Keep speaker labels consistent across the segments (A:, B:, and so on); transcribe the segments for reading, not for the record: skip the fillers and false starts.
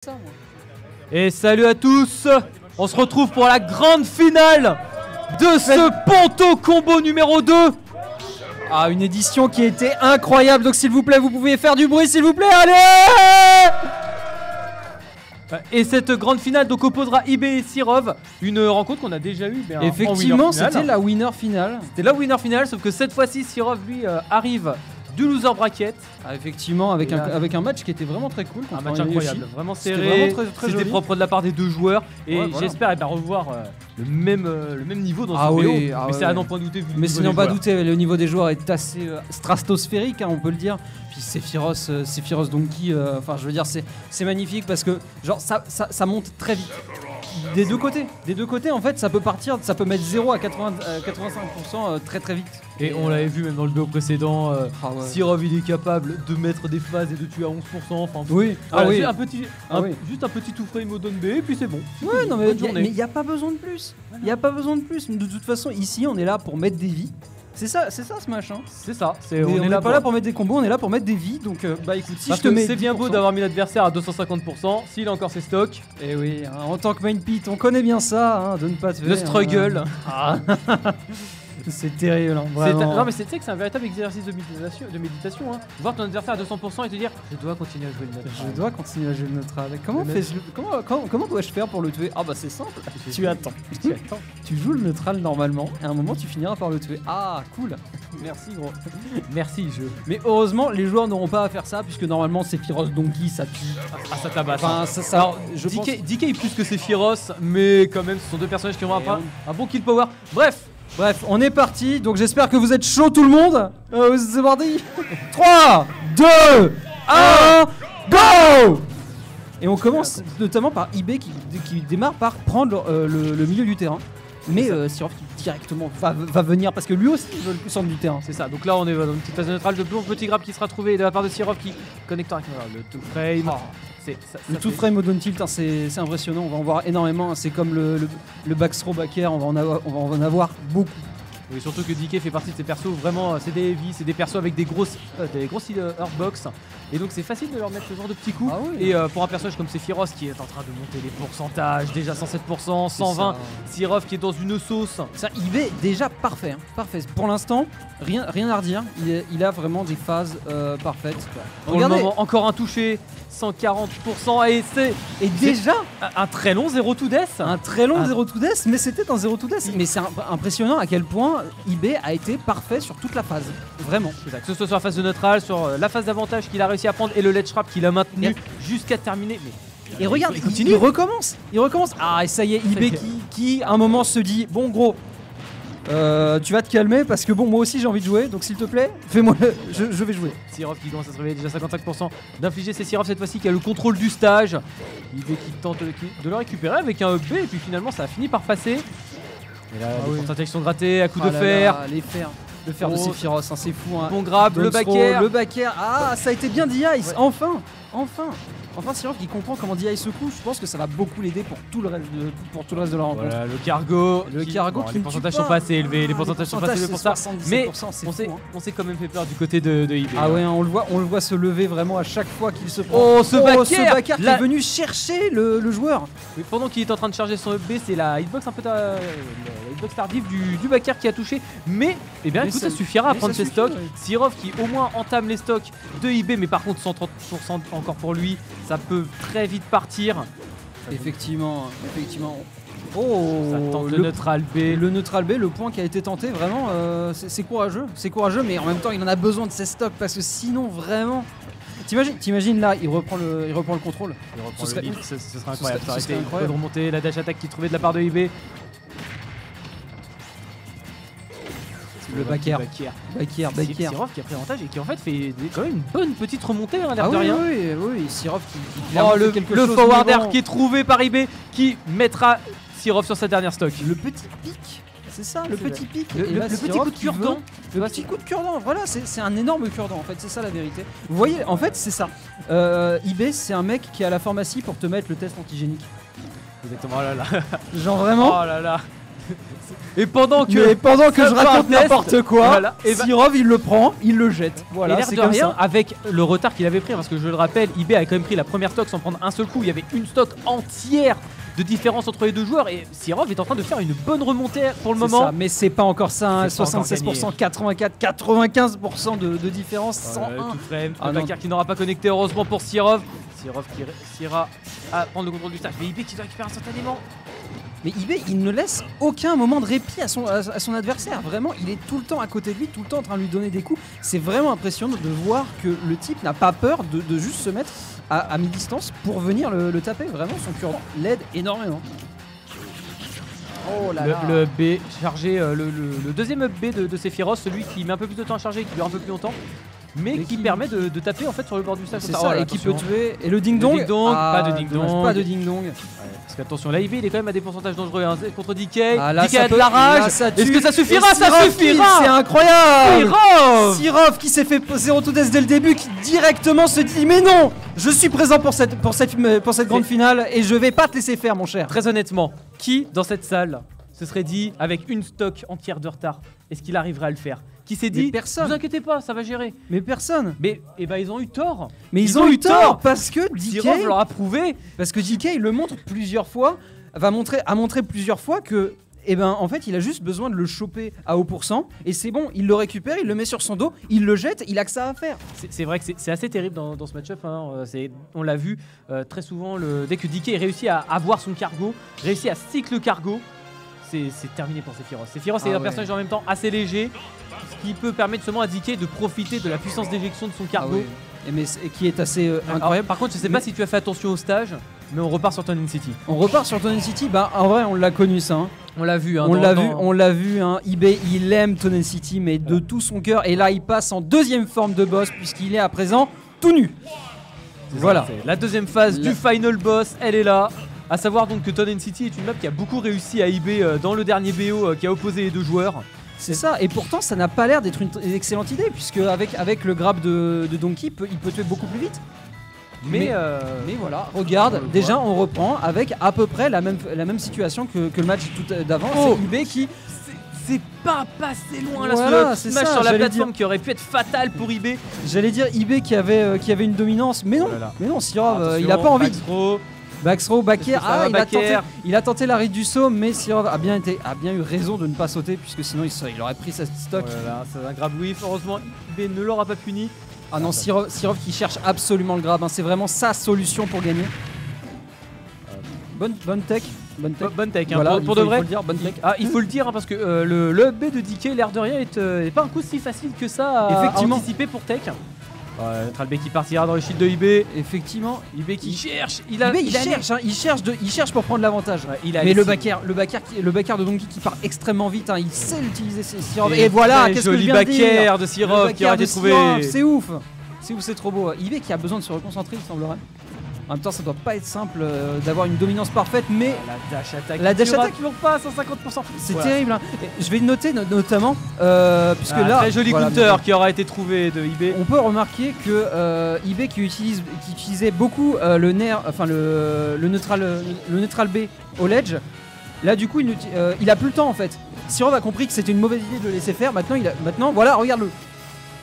A: ça, moi.
B: Et salut à tous. On se retrouve pour la grande finale de ce Ponto Combo numéro 2.
A: Ah, une édition qui a été incroyable, donc s'il vous plaît, vous pouvez faire du bruit, s'il vous plaît, allez!
B: Et cette grande finale donc opposera IB et Sirov, une rencontre qu'on a déjà eue.
A: Effectivement, c'était la winner finale.
B: C'était la winner finale, sauf que cette fois-ci, Sirov lui arrive du loser bracket.
A: Ah, effectivement, avec un match qui était vraiment très cool.
B: Un match incroyable, vraiment serré. C'était propre de la part des deux joueurs. Et ouais, voilà. J'espère revoir le même niveau dans ce BO.
A: Mais
B: c'est à n'en point douter.
A: Mais c'est n'en pas douter, le niveau des joueurs est assez stratosphérique, hein, on peut le dire. Puis Sephiroth Donkey, enfin je veux dire, c'est magnifique parce que genre ça monte très vite. Des deux côtés en fait ça peut partir, ça peut mettre 0 à 85% très très vite.
B: Et on l'avait vu même dans le BO précédent, Sirov il est capable de mettre des phases et de tuer à 11%. Enfin,
A: oui.
B: Juste un petit tout frame au down B et puis c'est bon.
A: Ouais, non mais il n'y a pas besoin de plus. Il n'y a pas besoin de plus. De toute façon ici on est là pour mettre des vies. C'est ça Smash, hein.
B: C'est ça.
A: On est pas là pour mettre des combos, on est là pour mettre des vies. Donc bah écoute, si je te mets,
B: c'est bien beau d'avoir mis l'adversaire à 250%, s'il a encore ses stocks.
A: Et oui, hein, en tant que main pit, on connaît bien ça, hein, de ne pas te faire.
B: Le struggle.
A: C'est terrible, hein,
B: non mais tu sais que c'est un véritable exercice de méditation, hein. Voir ton adversaire à 200% et te dire je dois continuer à jouer le neutral.
A: Je dois continuer à jouer le neutral. Comment dois-je faire pour le tuer? Ah bah c'est simple, tu attends. Tu joues le neutral normalement et à un moment tu finiras par le tuer. Ah cool. Merci gros.
B: Merci jeu.
A: Mais heureusement les joueurs n'auront pas à faire ça puisque normalement Sephiroth Donkey ça tue.
B: Ah ça tabasse.
A: Enfin,
B: alors DK est plus que Sephiroth, mais quand même ce sont deux personnages qui ont un bon kill power.
A: Bref, on est parti, donc j'espère que vous êtes chaud tout le monde. C'est parti. 3, 2, 1, go! Et on commence notamment par IB qui démarre par prendre le milieu du terrain. Mais Sirov qui directement va venir parce que lui aussi il veut le centre du terrain.
B: C'est ça, donc là on est dans une petite phase neutrale de petit grab qui sera trouvé de la part de Sirov qui connectera avec le two frame.
A: Le two frame au down tilt, hein, c'est impressionnant, on va en voir énormément, hein. C'est comme le backthrow back air, on va en avoir beaucoup.
B: Oui, surtout que DK fait partie de ces persos, vraiment c'est des heavy, c'est des persos avec des grosses hurtbox. Et donc c'est facile de leur mettre ce genre de petits coups.
A: Ah oui.
B: Et pour un personnage comme Sephiroth qui est en train de monter les pourcentages, déjà 107%, 120, Sirov qui est dans une sauce.
A: Ça, il est déjà parfait, hein. Parfait. Pour l'instant, rien à redire, il a vraiment des phases parfaites.
B: Pour le moment, encore un touché, 140% et déjà un très long 0 to death.
A: Un très long 0 to death, mais c'était un 0 to death. Mais c'est impressionnant à quel point IB a été parfait sur toute la phase. Vraiment.
B: Que ce soit sur la phase de neutral, sur la phase d'avantage qu'il a réussi à prendre et le ledge trap qu'il a maintenu jusqu'à terminer.
A: Et regarde, il recommence. Ah et ça y est, IB qui à un moment se dit bon gros, tu vas te calmer parce que bon moi aussi j'ai envie de jouer, donc s'il te plaît fais-moi je vais jouer.
B: Sirov qui commence à se réveiller, déjà 55% d'infliger, c'est Sirov cette fois-ci qui a le contrôle du stage. IB qui tente de le récupérer avec un EP et puis finalement ça a fini par passer. Et là les pourcentages sont grattés à coups de fer.
A: Les fers. Le fer de Sephiroth, hein, c'est fou, hein.
B: Bon grab, le back air.
A: Ah, ça a été bien d'Ice, enfin Sirov qui comprend comment DI se couche. Je pense que ça va beaucoup l'aider pour tout le reste de la rencontre.
B: Voilà, le cargo
A: qui
B: les pourcentages sont pas assez élevés, pour ça. Mais on s'est quand même fait peur du côté de IB.
A: Ah ouais, hein, on le voit se lever vraiment à chaque fois qu'il se prend.
B: Oh, ce back air
A: qui est venu chercher le joueur.
B: Oui, pendant qu'il est en train de charger son B, c'est la hitbox un peu tardive du back air qui a touché. Mais écoute, ça suffira à prendre ses stocks. Ouais. Sirov qui au moins entame les stocks de IB, mais par contre 130% encore pour lui. Ça peut très vite partir.
A: Effectivement. Oh,
B: ça tente le neutral B.
A: Le neutral B, le point qui a été tenté, vraiment, c'est courageux. C'est courageux, mais en même temps, il en a besoin de ses stocks parce que sinon, vraiment. T'imagines là, il reprend le contrôle.
B: Ce serait incroyable. Ça aurait été incroyable de remonter la dash attack qu'il trouvait de la part de IB.
A: Le back air.
B: Sirov qui a pris l'avantage et qui en fait fait quand même une bonne petite remontée, hein, l'air de rien.
A: Oui, Sirov qui
B: le forward air qui est trouvé par IB qui mettra Sirov sur sa dernière stock.
A: Le petit pic, c'est ça, le petit pic.
B: Le petit coup de cure-dent.
A: Le petit coup de cure-dent, voilà, c'est un énorme cure-dent en fait, c'est ça la vérité. Vous voyez, en fait, c'est ça. IB, c'est un mec qui est à la pharmacie pour te mettre le test antigénique.
B: Exactement, oh là là.
A: Genre vraiment.
B: Oh là là. Et pendant que,
A: je raconte
B: test,
A: n'importe quoi,
B: voilà, et
A: Sirov il le prend, il le jette. Voilà,
B: et l'air
A: c'est
B: de
A: comme
B: rien,
A: ça.
B: avec le retard qu'il avait pris, parce que je le rappelle, eBay a quand même pris la première stock sans prendre un seul coup. Il y avait une stock entière de différence entre les deux joueurs et Sirov est en train de faire une bonne remontée pour le
A: C'est
B: moment.
A: ça, mais c'est pas encore ça, hein,
B: C'est pas encore
A: 76%, 84, 95% de différence, 101.
B: Tout frame,
A: Ah
B: le
A: non.
B: backer qui n'aura pas connecté heureusement pour Sirov. Sirov qui réussira à prendre le contrôle du stage, mais eBay qui doit récupérer instantanément.
A: Mais eBay, il ne laisse aucun moment de répit à son adversaire. Vraiment, il est tout le temps à côté de lui, tout le temps en train de lui donner des coups. C'est vraiment impressionnant de voir que le type n'a pas peur de juste se mettre à mi-distance pour venir le taper. Vraiment, son cure l'aide énormément. Oh là là.
B: Le B chargé, le deuxième up B de Sephiroth, celui qui met un peu plus de temps à charger et qui dure un peu plus longtemps. Mais qui permet de taper en fait sur le bord du stage.
A: C'est ça, et qui peut tuer. Et le ding-dong,
B: pas de ding-dong.
A: Pas de ding-dong.
B: Parce qu'attention, là IB il est quand même à des pourcentages dangereux hein, contre DK.
A: Ah, là,
B: DK a de la rage. Est-ce que ça suffira?
A: Et
B: Ça
A: Sirov
B: suffira.
A: C'est incroyable.
B: Sirov
A: qui s'est fait 0 to death dès le début, qui directement se dit mais non, je suis présent pour cette grande finale et je vais pas te laisser faire mon cher.
B: Très honnêtement, qui dans cette salle se serait dit avec une stock entière de retard, est-ce qu'il arriverait à le faire? Qui s'est dit
A: personne.
B: Vous inquiétez pas, ça va gérer.
A: Mais personne.
B: Mais ils ont eu tort.
A: Mais ils ont eu tort parce que
B: Sirov
A: DK
B: leur a prouvé.
A: Parce que DK il le montre plusieurs fois, a montré plusieurs fois que en fait il a juste besoin de le choper à haut pourcent et c'est bon, il le récupère, il le met sur son dos, il le jette, il a que ça à faire.
B: C'est vrai que c'est assez terrible dans ce match-up, hein. On l'a vu très souvent, dès que DK réussit à avoir son cargo, réussit à stick le cargo, c'est terminé pour Sephiroth. Sephiroth c'est un personnage en même temps assez léger, ce qui peut permettre seulement à DK de profiter de la puissance d'éjection de son cargo.
A: Et qui est assez incroyable.
B: Alors, par contre, je sais pas si tu as fait attention au stage, mais on repart sur Tonen City.
A: On repart sur Tonen City, en vrai on l'a connu ça. Hein.
B: On l'a vu, hein,
A: on l'a vu. Hein. eBay, il aime Tonen City, mais de tout son cœur. Et là, il passe en deuxième forme de boss puisqu'il est à présent tout nu. Voilà.
B: La deuxième phase du final boss, elle est là. À savoir donc que Tonen City est une map qui a beaucoup réussi à eBay dans le dernier BO qui a opposé les deux joueurs.
A: C'est ça, et pourtant ça n'a pas l'air d'être une excellente idée, puisque avec le grab de Donkey, il peut tuer beaucoup plus vite. Mais voilà, regarde, déjà on reprend avec à peu près la même situation que le match d'avant. C'est eBay qui...
B: C'est pas passé loin là,
A: voilà,
B: ce match sur la plateforme qui aurait pu être fatal pour eBay.
A: J'allais dire eBay qui avait une dominance, mais non, Sirov, il a pas envie. Backthrow, backer, il a tenté la ride du saut, mais Sirov a bien eu raison de ne pas sauter, puisque sinon il aurait pris sa stock.
B: Voilà, c'est un grab whiff, heureusement eBay ne l'aura pas puni.
A: Ah non, Sirov qui cherche absolument le grab, hein. C'est vraiment sa solution pour gagner. Bonne tech.
B: Bonne tech, hein,
A: voilà,
B: pour de vrai.
A: Il
B: faut le dire, hein, parce que le B de DK, l'air de rien, est pas un coup si facile que ça à anticiper pour tech. Tralbé qui partira dans le shield de eBay.
A: Effectivement,
B: eBay qui cherche.
A: Il cherche pour prendre l'avantage. Mais le backer de Donkey qui part extrêmement vite, hein, il sait l'utiliser Sirov. Et voilà, qu'est-ce que je viens de dire.
B: Joli backer de Sirov qui aurait été trouvé.
A: C'est ouf, c'est trop beau. eBay qui a besoin de se reconcentrer, il semblerait. En même temps, ça doit pas être simple d'avoir une dominance parfaite, mais
B: la dash attack toujours pas à 150%.
A: C'est terrible. Hein. Je vais le noter notamment puisque là,
B: très joli counter qui aura été trouvé de eBay.
A: On peut remarquer que eBay qui utilisait beaucoup le neutral B au ledge. Là, du coup, il a plus le temps en fait. Sirov a compris que c'était une mauvaise idée de le laisser faire. Maintenant, voilà, regarde-le.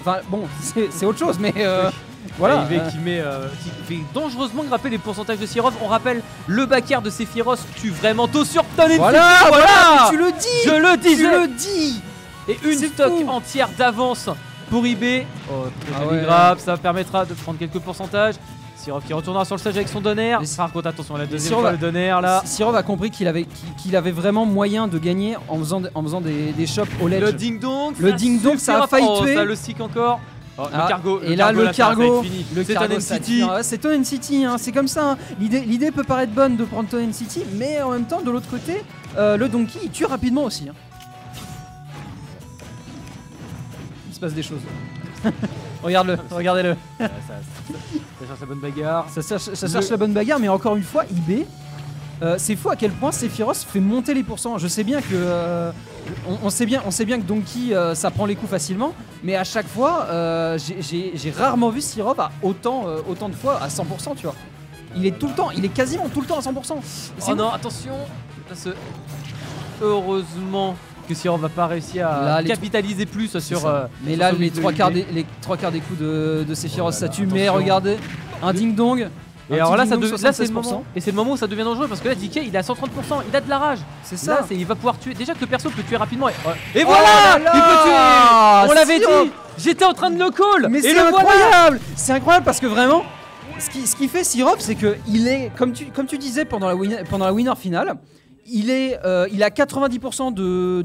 A: Enfin, bon, c'est autre chose, mais. Voilà,
B: eBay qui fait dangereusement grimper les pourcentages de Sirov. On rappelle, le backer de Sephiroth tue vraiment tôt sur Tonen City.
A: Voilà, tu le dis.
B: Je le disais.
A: Tu le dis.
B: Et une stock entière d'avance pour eBay. Très joli grab, ça permettra de prendre quelques pourcentages. Sirov qui retournera sur le stage avec son donner. Par contre, attention, la deuxième fois le donner là.
A: Sirov a compris qu'il avait vraiment moyen de gagner en faisant des chops au ledge.
B: Le ding dong,
A: ça a failli tuer.
B: Ça le stick encore. Le cargo,
A: et là, le cargo,
B: c'est Tonen City.
A: C'est Tonen City, hein, c'est comme ça. Hein. L'idée peut paraître bonne de prendre Tonen City, mais en même temps, de l'autre côté, le Donkey il tue rapidement aussi. Hein. Il se passe des choses. Regardez-le.
B: Ça cherche la bonne bagarre.
A: Ça cherche la bonne bagarre, mais encore une fois, eBay. C'est fou à quel point Sephiroth fait monter les pourcents. Je sais bien que on sait bien que Donkey ça prend les coups facilement, mais à chaque fois j'ai rarement vu Sirov à autant de fois à 100%, tu vois. Il est quasiment tout le temps à 100%.
B: Oh non, attention. heureusement que Sirov va pas réussir à capitaliser plus sur.
A: Mais là, les trois quarts des coups de Sephiroth, ça tue. Mais regardez, un ding-dong.
B: Et alors là, c'est le moment. Et c'est le moment où ça devient dangereux parce que là, DK il est à 130%, il a de la rage.
A: C'est ça.
B: Là, il va pouvoir tuer. Déjà que le perso peut tuer rapidement. Et voilà, il peut tuer. On l'avait dit. J'étais en train de le call.
A: Mais c'est incroyable. C'est incroyable parce que vraiment, ce qui fait Sirov, c'est que il est, comme tu disais pendant la winner finale, il a 90% de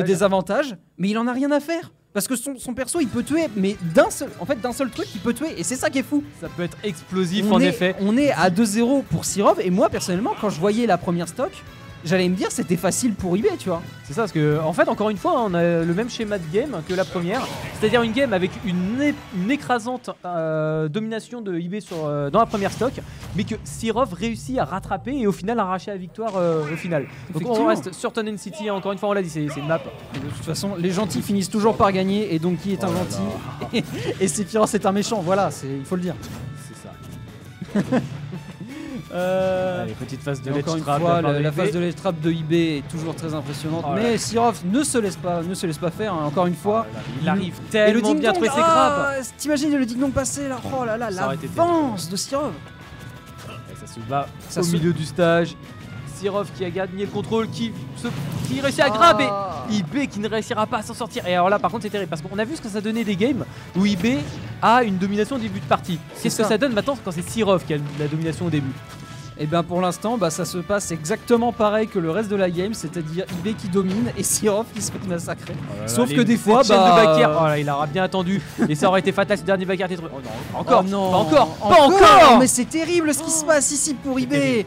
A: désavantage, mais il en a rien à faire. Parce que son perso il peut tuer, mais d'un seul truc il peut tuer, et c'est ça qui est fou.
B: Ça peut être explosif en effet.
A: On est à 2-0 pour Sirov, et moi personnellement quand je voyais la première stock, j'allais me dire c'était facile pour eBay, tu vois.
B: C'est ça, parce que en fait encore une fois on a le même schéma de game que la première, c'est-à-dire une game avec une écrasante domination de eBay dans la première stock, mais que Sirov réussit à rattraper et au final arracher la victoire au final. Donc on reste sur Tonen City, encore une fois on l'a dit, c'est une map.
A: De toute façon les gentils finissent toujours par gagner, et donc qui est un gentil et Sephiroth c'est un méchant, voilà, il faut le dire.
B: C'est ça. Allez, petite phase de
A: encore une fois, la phase de ledge trap de eBay est toujours très impressionnante, mais Sirov ne se laisse pas faire, hein. Encore une fois,
B: il arrive tellement bien à trouver ses grappes.
A: T'imagines le ding-dong passé là, oh là là, l'avance de Sirov.
B: Ça se bat au milieu du stage. Sirov qui a gagné le contrôle, qui réussit à grab, et eBay qui ne réussira pas à s'en sortir. Et alors là par contre c'est terrible parce qu'on a vu ce que ça donnait des games où eBay a une domination au début de partie. Qu'est-ce que ça donne maintenant quand c'est Sirov qui a la domination au début?
A: Et bien pour l'instant ça se passe exactement pareil que le reste de la game, c'est-à-dire eBay qui domine et Sirov qui se fait massacrer. Sauf que des fois
B: il aura bien attendu et ça aurait été fatal si le dernier backer était trop. Oh non, encore,
A: non,
B: pas encore.
A: Mais c'est terrible ce qui se passe ici pour eBay.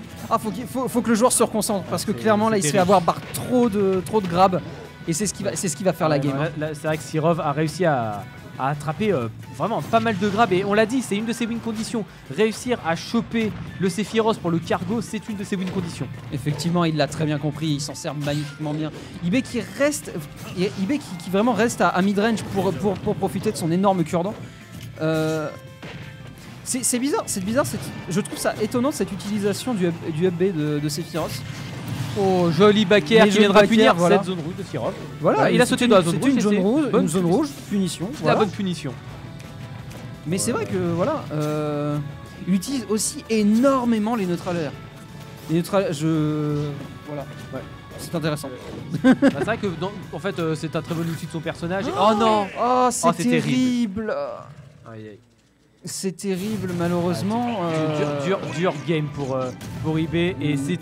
A: Faut que le joueur se reconcentre parce que clairement là il se fait avoir par trop de grab, et c'est ce qui va faire la game.
B: C'est vrai que Sirov a réussi à attraper vraiment pas mal de grabs, et on l'a dit, c'est une de ses win conditions. Réussir à choper le Sephiroth pour le cargo, c'est une de ses win conditions.
A: Effectivement, il l'a très bien compris, il s'en sert magnifiquement bien. eBay qui vraiment reste à mid-range pour profiter de son énorme cure-dent. C'est bizarre, je trouve ça étonnant cette utilisation du up B de Sephiroth.
B: Oh, joli backer qui viendra punir cette zone rouge de Sirov.
A: Voilà,
B: il a sauté dans la zone rouge.
A: Une zone rouge, punition.
B: La bonne punition.
A: Mais c'est vrai que voilà, il utilise aussi énormément les neutralaires. Les neutralaires, voilà. Ouais. C'est intéressant.
B: C'est vrai que en fait c'est un très bon outil de son personnage. Oh non.
A: Oh c'est terrible.
B: Aïe, aïe.
A: C'est terrible malheureusement.
B: Dur game pour eBay, et c'est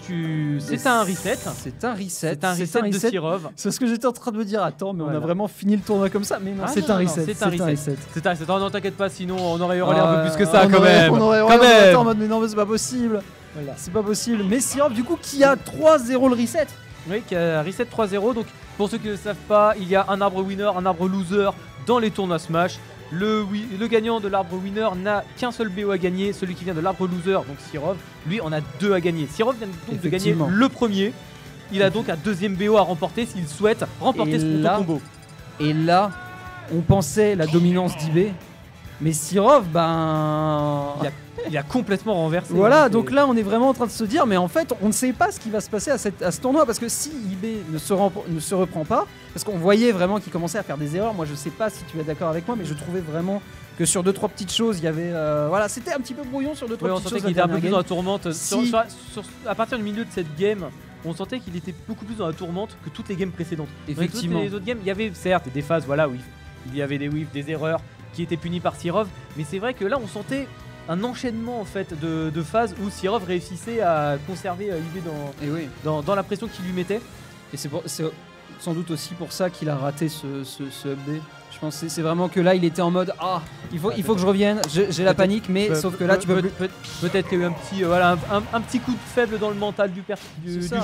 B: un reset.
A: C'est un reset.
B: C'est un reset de Sirov.
A: C'est ce que j'étais en train de me dire. Attends, mais on a vraiment fini le tournoi comme ça. Mais non, c'est un reset.
B: C'est un reset. Oh, non, t'inquiète pas, sinon on aurait hurlé un peu plus que ça quand même.
A: On aurait hurlé en mode mais non, mais c'est pas possible. Voilà. C'est pas possible. Mais Sirov du coup qui a 3-0 le reset.
B: Oui, qui a reset 3-0. Donc pour ceux qui ne savent pas, il y a un arbre winner, un arbre loser dans les tournois Smash. Le gagnant de l'arbre winner n'a qu'un seul BO à gagner. Celui qui vient de l'arbre loser, donc Sirov, lui en a 2 à gagner. Sirov vient donc de gagner le premier. Il a donc un deuxième BO à remporter s'il souhaite remporter ce combo.
A: Et là, on pensait la dominance d'eBay, mais Sirov,
B: il a complètement renversé.
A: Voilà, donc là on est vraiment en train de se dire, mais en fait on ne sait pas ce qui va se passer à ce tournoi, parce que si eBay ne se reprend pas, parce qu'on voyait vraiment qu'il commençait à faire des erreurs. Moi je sais pas si tu es d'accord avec moi, mais je trouvais vraiment que sur 2-3 petites choses il y avait voilà, c'était un petit peu brouillon sur 2-3 petites choses.
B: On sentait qu'il était un peu plus dans la tourmente. À partir du milieu de cette game, on sentait qu'il était beaucoup plus dans la tourmente que toutes les games précédentes.
A: Effectivement.
B: Toutes les autres games, il y avait certes des phases où il y avait des whiffs, des erreurs qui étaient punies par Sirov, mais c'est vrai que là on sentait un enchaînement en fait de phases où Sirov réussissait à conserver eBay dans la pression qu'il lui mettait.
A: Et c'est sans doute aussi pour ça qu'il a raté ce update. Je pense que c'est vraiment que là il était en mode il faut que je revienne, j'ai la panique, mais sauf que là tu peux
B: peut-être qu'il y a eu un petit coup de faible dans le mental du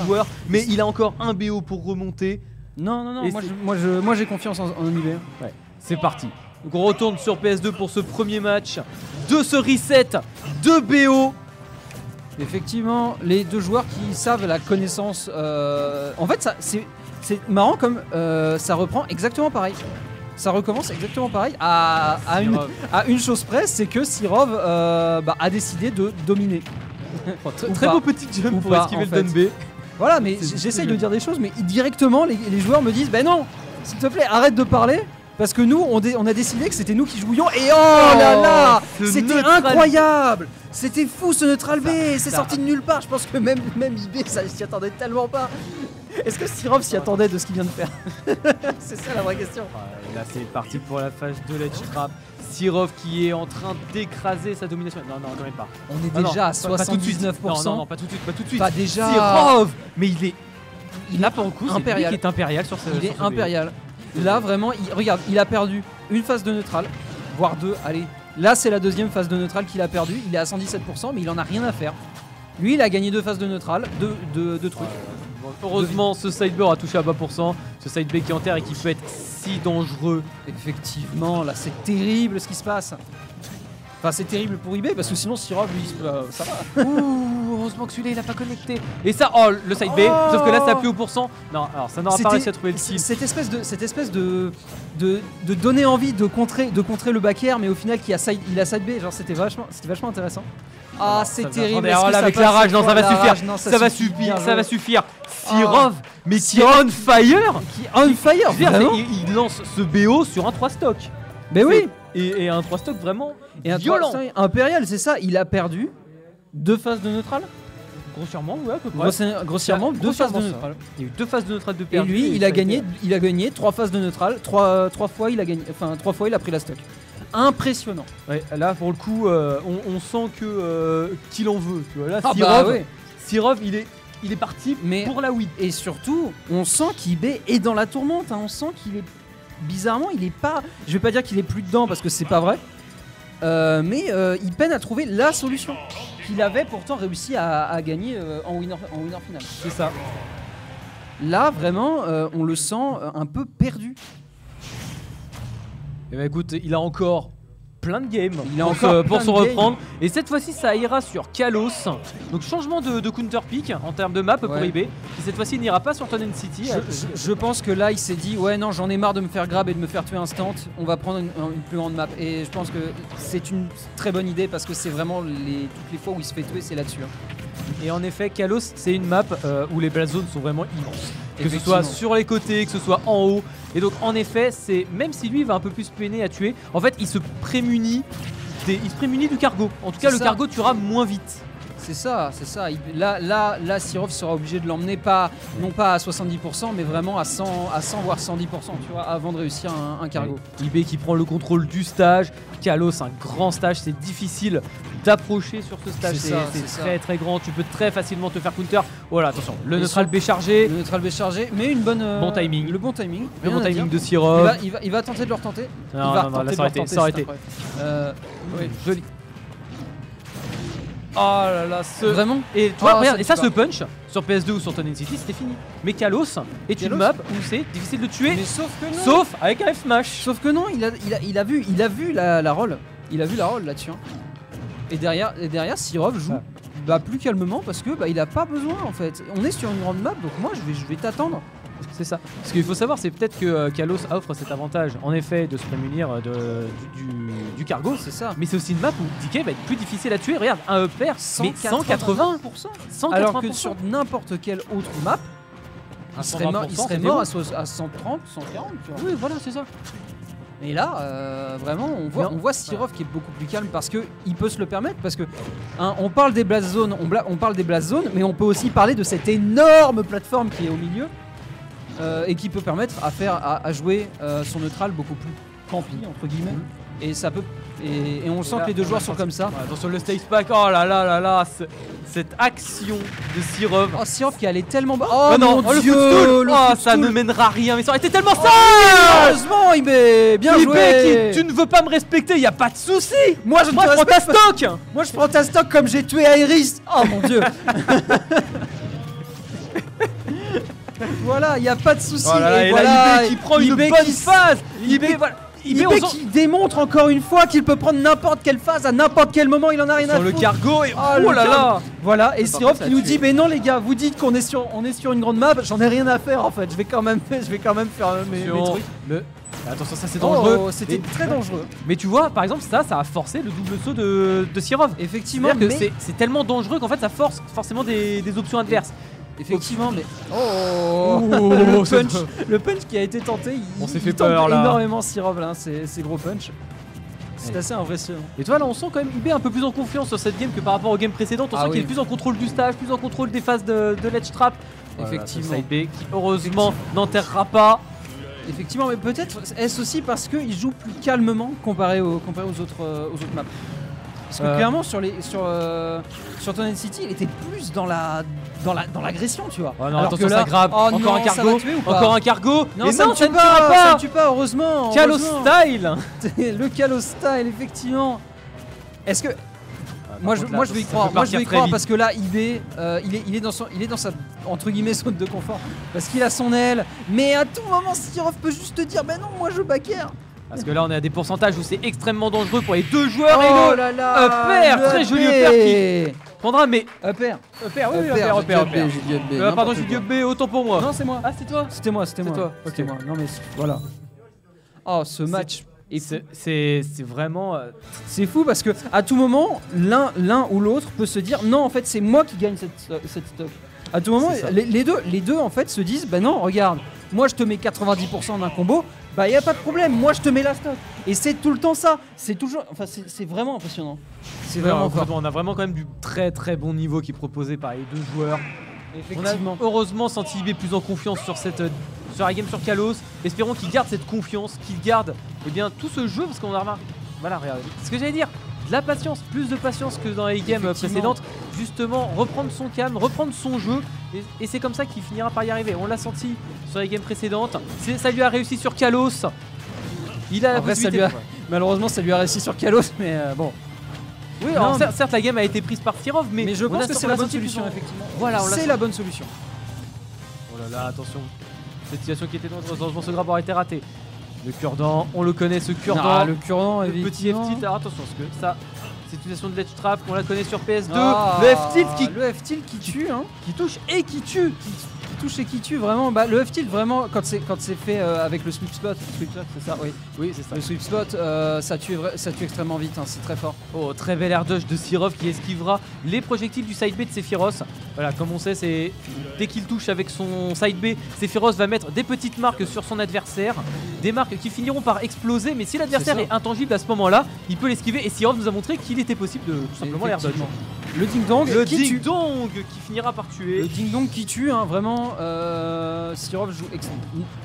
B: joueur, mais il a encore un BO pour remonter.
A: Non, moi j'ai confiance en eBay.
B: Ouais, c'est parti. Donc on retourne sur PS2 pour ce premier match de ce reset de BO.
A: Effectivement, les deux joueurs qui savent la connaissance. En fait, c'est marrant comme ça reprend exactement pareil. Ça recommence exactement pareil à une chose près, c'est que Sirov a décidé de dominer.
B: Très beau petit jump pour esquiver le down B.
A: Voilà, mais j'essaye de dire des choses, mais directement les joueurs me disent, bah non, s'il te plaît, arrête de parler. Parce que nous, on a décidé que c'était nous qui jouions et oh là là, c'était incroyable. C'était fou ce neutral B, c'est sorti de nulle part. Je pense que même IB, ça s'y attendait tellement pas. Est-ce que Sirov s'y attendait de ce qu'il vient de faire? C'est ça la vraie question.
B: Là, c'est parti pour la phase de l'edge trap. Sirov qui est en train d'écraser sa domination. Non, quand même pas.
A: On est déjà à 79%.
B: Non, pas tout de suite.
A: Pas déjà.
B: Sirov, mais il n'a pas en coup.
A: Impérial.
B: Il est impérial sur ce.
A: Il est impérial. Là vraiment, regarde, il a perdu une phase de neutral, voire deux. Allez, là c'est la deuxième phase de neutral qu'il a perdu. Il est à 117%, mais il en a rien à faire. Lui, il a gagné deux phases de neutral, deux trucs.
B: Bon, heureusement, ce side B a touché à bas %. Ce side B qui est en terre et qui peut être si dangereux.
A: Effectivement, là c'est terrible ce qui se passe. Enfin, c'est terrible pour IB parce que sinon Sirov, lui, ça va.
B: Ouh, heureusement que celui-là il a pas connecté. Et ça, oh, le side B, sauf que là ça a plus au %. Non, alors ça n'aura pas réussi à trouver le kill.
A: Cette espèce de donner envie de contrer le back air, mais au final il a side B, genre c'était vachement intéressant. Ah, c'est terrible.
B: Là, avec la rage, non, ça va suffire. Ça va suffire. Sirov, mais qui est on fire. Il lance ce BO sur un 3 stock.
A: Mais oui.
B: Et un 3 stock vraiment
A: et
B: violent.
A: Impérial, c'est ça, il a perdu deux phases de neutral.
B: Grossièrement, ouais, à peu près.
A: Grossièrement, deux phases de neutral.
B: Il y a eu deux phases de neutral de perdu.
A: Et lui, il a gagné trois phases de neutral. Trois fois, il a gagné. Enfin, 3 fois, il a pris la stock. Impressionnant.
B: Ouais, là, pour le coup, on sent que qu'il en veut. Tu vois, là, Sirov, il est parti pour la win.
A: Et surtout, on sent qu'IB est dans la tourmente. On sent qu'il est bizarrement, il est pas. Je vais pas dire qu'il est plus dedans parce que c'est pas vrai. Mais il peine à trouver la solution qu'il avait pourtant réussi à gagner en winner final.
B: C'est ça.
A: Là, vraiment, on le sent un peu perdu.
B: Et bah écoute, il a encore plein de games
A: pour
B: se reprendre. Et cette fois-ci, ça ira sur Kalos. Donc changement de counter pick en termes de map pour IB. Et cette fois-ci, il n'ira pas sur Tonnen City.
A: Je pense que là, il s'est dit ouais non, j'en ai marre de me faire grab et de me faire tuer instant. On va prendre une plus grande map. Et je pense que c'est une très bonne idée parce que c'est vraiment toutes les fois où il se fait tuer, c'est là-dessus.
B: Et en effet, Kalos, c'est une map où les blast zones sont vraiment immenses. Que ce soit sur les côtés, que ce soit en haut. Et donc en effet, c'est même si lui il va un peu plus peiner à tuer, en fait il se prémunit du cargo. En tout cas, le cargo tuera moins vite.
A: C'est ça. Là, Sirov sera obligé de l'emmener non pas à 70%, mais vraiment à 100 voire 110%, tu vois, avant de réussir un cargo.
B: IB qui prend le contrôle du stage, Kalos un grand stage, c'est difficile d'approcher sur ce stage, c'est très grand, tu peux très facilement te faire counter. Voilà, attention, le neutral B chargé.
A: Mais une bonne
B: bon timing.
A: Le bon timing.
B: Le bon timing de Sirov.
A: Il va tenter de le retenter.
B: Non, là, ça aurait été.
A: Oui, joli.
B: Oh là là,
A: vraiment.
B: Et tu vois, regarde, et ça, ce punch sur PS2 ou sur Tonnen City, c'était fini. Mais Kalos est une map où c'est difficile de tuer.
A: Mais sauf que non.
B: Sauf avec un F-Smash.
A: Sauf que non, il a vu la roll. Il a vu la roll là-dessus. Et derrière, Sirov joue plus calmement parce que il a pas besoin en fait. On est sur une grande map, donc moi je vais t'attendre.
B: C'est ça. Ce qu'il faut savoir, c'est peut-être que Kalos offre cet avantage, en effet, de se prémunir du cargo.
A: C'est ça.
B: Mais c'est aussi une map où DK va être plus difficile à tuer. Regarde, un upper, mais 180%.
A: Alors que sur n'importe quelle autre map, il serait mort à 130, 140. Tu vois.
B: Oui, voilà, c'est ça.
A: Et là, vraiment, on voit Sirov qui est beaucoup plus calme parce que il peut se le permettre. Parce que on parle des blast zones, mais on peut aussi parler de cette énorme plateforme qui est au milieu. Et qui peut permettre à jouer son neutral beaucoup plus campy entre guillemets. Et ça peut et on sent que les deux joueurs sont comme ça.
B: Attention le stage pack, oh là là, cette action de Sirov.
A: Oh Sirov qui allait tellement bas. Oh non,
B: mon Dieu, ça ne mènera à rien. Mais ça aurait été tellement ça.
A: Heureusement IB, bien joué.
B: Tu ne veux pas me respecter, y a pas de souci.
A: Moi je
B: prends ta stock.
A: Moi je prends ta stock comme j'ai tué Iris. Oh mon Dieu. Voilà, il n'y a pas de souci.
B: Et voilà, IB qui prend une bonne phase. IB
A: qui démontre encore une fois qu'il peut prendre n'importe quelle phase à n'importe quel moment, il en a rien à foutre.
B: Sur le cargo et oh là là.
A: Voilà, et Sirov qui nous dit mais non les gars, vous dites qu'on est sur une grande map, j'en ai rien à faire en fait. Je vais quand même faire mes trucs.
B: Attention, ça c'est dangereux.
A: C'était très dangereux.
B: Mais tu vois, par exemple, ça a forcé le double saut de Sirov.
A: Effectivement,
B: mais c'est tellement dangereux qu'en fait ça force forcément des options adverses.
A: Effectivement, mais
B: Oh,
A: le punch qui a été tenté,
B: On s'est
A: il
B: fait
A: tente
B: peur, là.
A: énormément Sirov là, ces gros punch. C'est assez impressionnant.
B: Et toi là on sent quand même IB un peu plus en confiance sur cette game que par rapport aux games précédentes. On sent qu'il est plus en contrôle du stage, plus en contrôle des phases de ledge trap.
A: Effectivement.
B: Side B qui heureusement n'enterrera pas.
A: Effectivement, mais peut-être est-ce aussi parce qu'il joue plus calmement comparé aux autres maps. Parce que clairement sur Tonen City, il était plus dans l'agression, tu vois.
B: Oh non,
A: alors
B: attention,
A: que là,
B: ça grave.
A: oh
B: Encore
A: non,
B: un cargo. Encore un cargo.
A: Non,
B: et
A: ça
B: non,
A: ne tue
B: ça ne
A: pas,
B: tuera
A: ça
B: pas.
A: ne tue pas, heureusement.
B: Calo
A: heureusement.
B: style.
A: Le Calo style, effectivement. Est-ce que moi je vais y
B: ça
A: croire.
B: peut
A: Moi je vais y
B: partir très
A: croire
B: vite.
A: parce que là IB il est dans sa entre guillemets zone de confort parce qu'il a son aile. Mais à tout moment Sirov peut juste te dire ben non moi je backer.
B: Parce que là on est à des pourcentages où c'est extrêmement dangereux pour les deux joueurs.
A: Oh
B: et
A: là là,
B: upper, très joli upper qui prendra mais
A: upper.
B: upper, oui, upper.
A: J'ai dit upper.
B: Pardon, j'ai dit up B, autant pour moi.
A: Non, c'est moi.
B: Ah, c'est toi.
A: C'était moi.
B: toi.
A: C'était
B: Ok.
A: moi. Non mais voilà. Oh ce match.
B: Et c'est vraiment.
A: C'est fou parce que à tout moment, l'un ou l'autre peut se dire non en fait c'est moi qui gagne cette stock. À tout moment,
B: C'est ça.
A: les deux en fait se disent bah non regarde, moi je te mets 90% d'un combo, bah y a pas de problème, moi je te mets la stock. Et c'est tout le temps ça. C'est toujours, enfin c'est vraiment impressionnant. C'est vraiment fort.
B: On a vraiment quand même du très très bon niveau qui est proposé par les deux joueurs. On a
A: Effectivement.
B: heureusement senti IB plus en confiance sur la game sur Kalos. Espérons qu'il garde cette confiance, qu'il garde bien tout ce jeu parce qu'on a remarqué. Voilà, regardez. C'est ce que j'allais dire. De la patience, plus de patience que dans les games précédentes. Justement, reprendre son calme, reprendre son jeu. Et c'est comme ça qu'il finira par y arriver. On l'a senti sur les games précédentes. Ça lui a réussi sur Kalos. Il a la
A: Après,
B: possibilité.
A: malheureusement ça lui a réussi sur Kalos, mais bon.
B: Oui,
A: Non,
B: alors certes la game a été prise par Sirov, mais
A: je
B: on
A: pense
B: a
A: que c'est
B: on
A: la
B: l'a
A: bonne
B: senti plus
A: solution
B: en-
A: effectivement.
B: Voilà,
A: c'est la bonne solution.
B: Oh là là, attention. Cette situation qui était dangereuse, heureusement ce grab aurait été raté. Le cure-dent, on le connaît ce cure-dent.
A: Ah, le cure-dent,
B: Le petit
A: effectivement.
B: F-tilt, alors attention parce que ça, c'est une situation de ledge trap, on la connaît sur PS2.
A: Ah,
B: le F-tilt
A: le F-tilt qui tue, hein.
B: qui touche et qui tue.
A: Qui touche et qui tue vraiment. Bah, le F-tilt vraiment quand c'est fait avec le sweep spot, c'est ça, oui.
B: Oui, c'est ça.
A: Le sweep spot, ça tue extrêmement vite, hein, c'est très fort.
B: Oh, très bel air dodge de Sirov qui esquivera les projectiles du side B de Sephiroth. Voilà, comme on sait, c'est dès qu'il touche avec son side B, Sephiroth va mettre des petites marques sur son adversaire, des marques qui finiront par exploser. Mais si l'adversaire
A: C'est
B: est
A: ça.
B: intangible à ce moment-là, il peut l'esquiver. Et Sirov nous a montré qu'il était possible de tout simplement l'air dodge.
A: Effectivement. Le ding dong
B: Le
A: qui
B: ding
A: tue.
B: dong qui finira par tuer.
A: Le ding dong qui tue, hein, vraiment. Sirov joue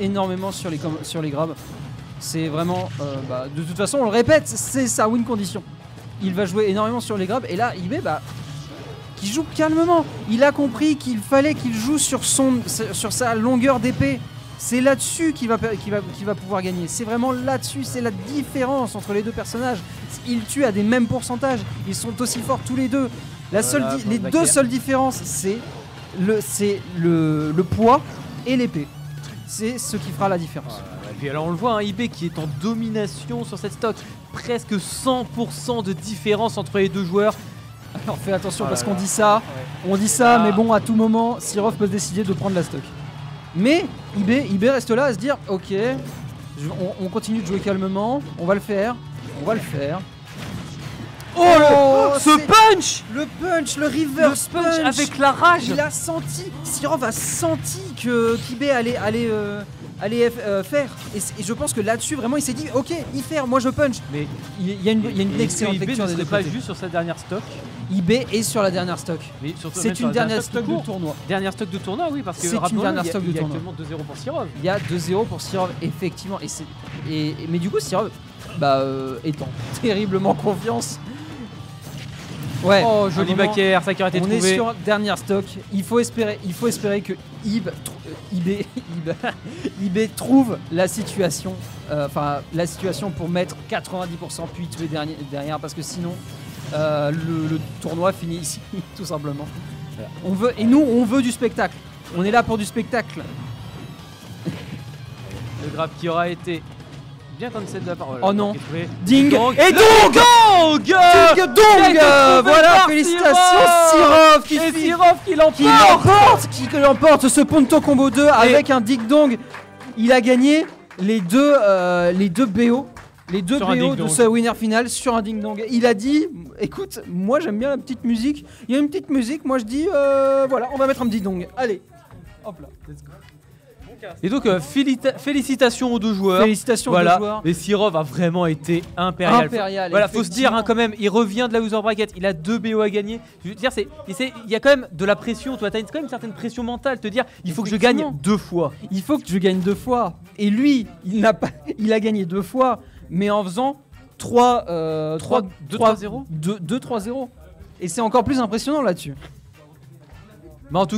A: énormément sur les grabs. C'est vraiment, de toute façon, on le répète, c'est sa win condition. Il va jouer énormément sur les grabs et là, IB, qui joue calmement. Il a compris qu'il fallait qu'il joue sur sa longueur d'épée. C'est là-dessus qu'il va pouvoir gagner. C'est vraiment là-dessus, c'est la différence entre les deux personnages. Ils tuent à des mêmes pourcentages. Ils sont aussi forts tous les deux. Les deux seules différences, c'est le poids et l'épée. C'est ce qui fera la différence.
B: Et puis alors on le voit, hein, IB qui est en domination sur cette stock. Presque 100% de différence entre les deux joueurs.
A: Alors fais attention
B: Oh là
A: parce
B: là.
A: qu'on dit ça,
B: Ah.
A: mais bon, à tout moment, Sirov peut décider de prendre la stock. Mais IB reste là à se dire, ok, on continue de jouer calmement, on va le faire.
B: Oh, ce
A: c'est-
B: punch.
A: Le punch, le
B: Le
A: reverse
B: punch avec la rage.
A: Il a senti, Sirov a senti que qu'IB allait faire. Et je pense que là-dessus, vraiment, il s'est dit, ok, y faire, moi je punch.
B: Mais
A: Il y a une excellente
B: IB
A: lecture
B: ne
A: des deux
B: serait pas
A: côtés.
B: juste sur sa dernière stock.
A: IB est sur la dernière stock.
B: Mais surtout même
A: C'est
B: sur
A: une
B: la
A: dernière
B: stock
A: stock
B: tout
A: de
B: court.
A: tournoi.
B: Dernière stock de tournoi, oui, parce que
A: C'est une
B: rappelons-le,
A: dernière
B: il y a-
A: stock de
B: il y a
A: tournoi.
B: actuellement 2-0 pour Sirov.
A: Il y a 2-0 pour Sirov, effectivement. Mais du coup, Sirov est en terriblement confiance. Ouais.
B: Oh,
A: à un
B: joli
A: moment,
B: backer, ça qui aurait été
A: On est
B: trouvé.
A: sur dernière stock. Il faut espérer que IB trouve la situation. La situation pour mettre 90% puis tuer derrière parce que sinon le tournoi finit ici tout simplement. Voilà. On veut du spectacle. On est là pour du spectacle.
B: Le grab qui aura été bien cancel de la parole.
A: Oh non.
B: Qui est trouvé.
A: Ding
B: Dong.
A: et
B: Le
A: Dong.
B: Dong
A: Ding
B: Qui a été
A: Dong.
B: trouvé
A: Voilà,
B: par
A: félicitations Sirov
B: Et
A: qui
B: Sirov qui l'emporte.
A: qui l'emporte ce Ponto Combo 2 avec un Ding Dong. Il a gagné les deux BO les deux
B: Sur un
A: BO de
B: ding-dong.
A: sa winner finale sur un ding dong. Il a dit, écoute, moi j'aime bien la petite musique. Il y a une petite musique, moi je dis, voilà, on va mettre un petit dong. Allez, hop là, let's go.
B: Et donc félicitations aux deux joueurs.
A: Félicitations aux deux
B: Voilà.
A: joueurs.
B: Et Sirov a vraiment été impérial.
A: Impérial.
B: Voilà, faut se dire
A: effectivement.
B: quand même, il revient de la loser bracket, il a 2 BO à gagner. Je veux dire, il y a quand même de la pression, toi, t'as quand même une certaine pression mentale, te dire, il faut que je gagne
A: Effectivement.
B: 2 fois.
A: Il faut que je gagne 2 fois. Et lui, il a gagné 2 fois, mais en faisant
B: 2-3-0.
A: 2-3-0. Et c'est encore plus impressionnant là-dessus.
B: Mais en tout